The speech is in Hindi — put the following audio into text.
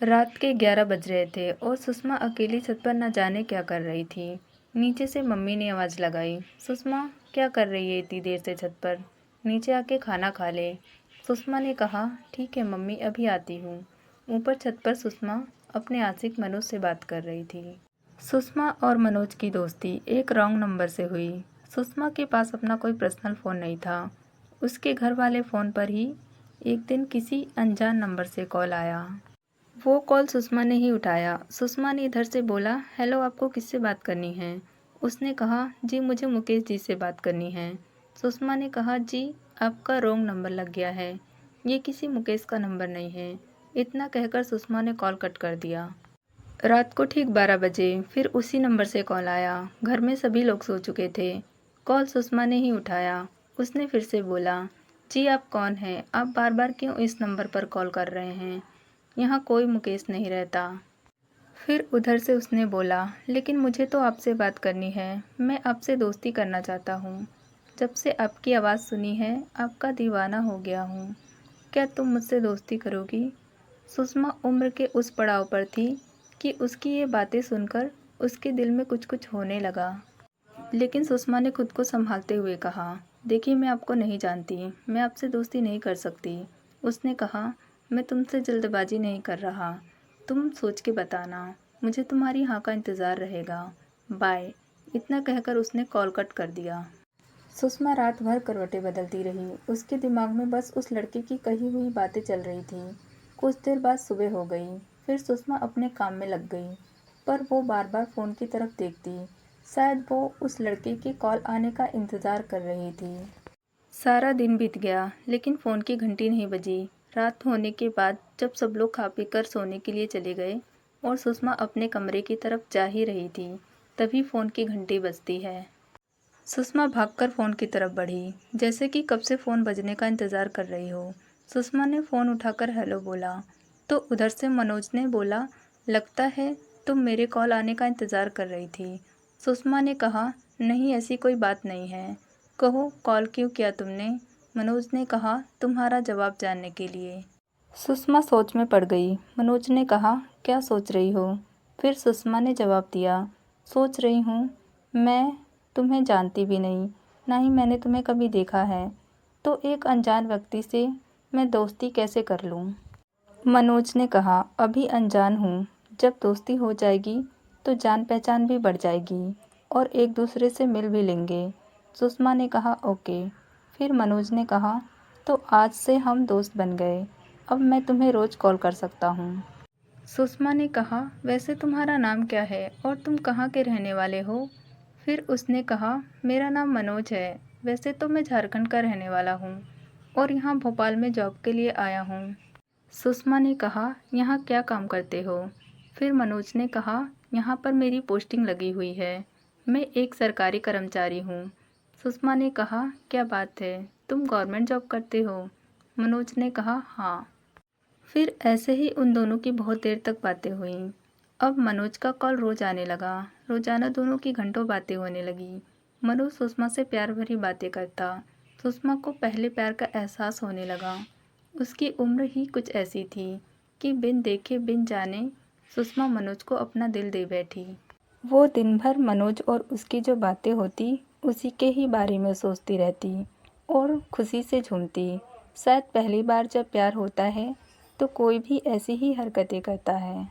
रात के 11 बज रहे थे और सुषमा अकेली छत पर न जाने क्या कर रही थी। नीचे से मम्मी ने आवाज़ लगाई, सुषमा क्या कर रही है इतनी देर से छत पर? नीचे आके खाना खा ले। सुषमा ने कहा, ठीक है मम्मी, अभी आती हूँ। ऊपर छत पर सुषमा अपने आशिक मनोज से बात कर रही थी। सुषमा और मनोज की दोस्ती एक रॉन्ग नंबर से हुई। सुषमा के पास अपना कोई पर्सनल फ़ोन नहीं था। उसके घर वाले फ़ोन पर ही एक दिन किसी अनजान नंबर से कॉल आया। वो कॉल सुषमा ने ही उठाया। सुषमा ने इधर से बोला, हेलो, आपको किससे बात करनी है? उसने कहा, जी मुझे मुकेश जी से बात करनी है। सुषमा ने कहा, जी आपका रॉन्ग नंबर लग गया है, ये किसी मुकेश का नंबर नहीं है। इतना कहकर सुषमा ने कॉल कट कर दिया। रात को ठीक 12 बजे फिर उसी नंबर से कॉल आया। घर में सभी लोग सो चुके थे। कॉल सुषमा ने ही उठाया। उसने फिर से बोला, जी आप कौन हैं? आप बार बार क्यों इस नंबर पर कॉल कर रहे हैं? यहाँ कोई मुकेश नहीं रहता। फिर उधर से उसने बोला, लेकिन मुझे तो आपसे बात करनी है, मैं आपसे दोस्ती करना चाहता हूँ। जब से आपकी आवाज़ सुनी है आपका दीवाना हो गया हूँ। क्या तुम मुझसे दोस्ती करोगी? सुषमा उम्र के उस पड़ाव पर थी कि उसकी ये बातें सुनकर उसके दिल में कुछ कुछ होने लगा। लेकिन सुषमा ने खुद को संभालते हुए कहा, देखिए मैं आपको नहीं जानती, मैं आपसे दोस्ती नहीं कर सकती। उसने कहा, मैं तुमसे जल्दबाजी नहीं कर रहा, तुम सोच के बताना, मुझे तुम्हारी हाँ का इंतज़ार रहेगा, बाय। इतना कहकर उसने कॉल कट कर दिया। सुषमा रात भर करवटें बदलती रही। उसके दिमाग में बस उस लड़के की कही हुई बातें चल रही थी। कुछ देर बाद सुबह हो गई। फिर सुषमा अपने काम में लग गई, पर वो बार बार फ़ोन की तरफ देखती। शायद वो उस लड़के के कॉल आने का इंतज़ार कर रही थी। सारा दिन बीत गया लेकिन फ़ोन की घंटी नहीं बजी। रात होने के बाद जब सब लोग खा पी कर सोने के लिए चले गए और सुषमा अपने कमरे की तरफ जा ही रही थी, तभी फ़ोन की घंटी बजती है। सुषमा भागकर फ़ोन की तरफ बढ़ी, जैसे कि कब से फ़ोन बजने का इंतज़ार कर रही हो। सुषमा ने फ़ोन उठाकर हेलो बोला, तो उधर से मनोज ने बोला, लगता है तुम मेरे कॉल आने का इंतज़ार कर रही थी। सुषमा ने कहा, नहीं ऐसी कोई बात नहीं है, कहो कॉल क्यों किया तुमने? मनोज ने कहा, तुम्हारा जवाब जानने के लिए। सुषमा सोच में पड़ गई। मनोज ने कहा, क्या सोच रही हो? फिर सुषमा ने जवाब दिया, सोच रही हूँ, मैं तुम्हें जानती भी नहीं, ना ही मैंने तुम्हें कभी देखा है, तो एक अनजान व्यक्ति से मैं दोस्ती कैसे कर लूँ? मनोज ने कहा, अभी अनजान हूँ, जब दोस्ती हो जाएगी तो जान पहचान भी बढ़ जाएगी और एक दूसरे से मिल भी लेंगे। सुषमा ने कहा, ओके। फिर मनोज ने कहा, तो आज से हम दोस्त बन गए, अब मैं तुम्हें रोज़ कॉल कर सकता हूँ। सुषमा ने कहा, वैसे तुम्हारा नाम क्या है और तुम कहाँ के रहने वाले हो? फिर उसने कहा, मेरा नाम मनोज है, वैसे तो मैं झारखंड का रहने वाला हूँ और यहाँ भोपाल में जॉब के लिए आया हूँ। सुषमा ने कहा, यहाँ क्या काम करते हो? फिर मनोज ने कहा, यहाँ पर मेरी पोस्टिंग लगी हुई है, मैं एक सरकारी कर्मचारी हूँ। सुषमा ने कहा, क्या बात है, तुम गवर्नमेंट जॉब करते हो? मनोज ने कहा, हाँ। फिर ऐसे ही उन दोनों की बहुत देर तक बातें हुईं। अब मनोज का कॉल रोज आने लगा। रोजाना दोनों की घंटों बातें होने लगी। मनोज सुषमा से प्यार भरी बातें करता। सुषमा को पहले प्यार का एहसास होने लगा। उसकी उम्र ही कुछ ऐसी थी कि बिन देखे बिन जाने सुषमा मनोज को अपना दिल दे बैठी। वो दिन भर मनोज और उसकी जो बातें होती उसी के ही बारे में सोचती रहती और खुशी से झूमती। शायद पहली बार जब प्यार होता है तो कोई भी ऐसी ही हरकतें करता है।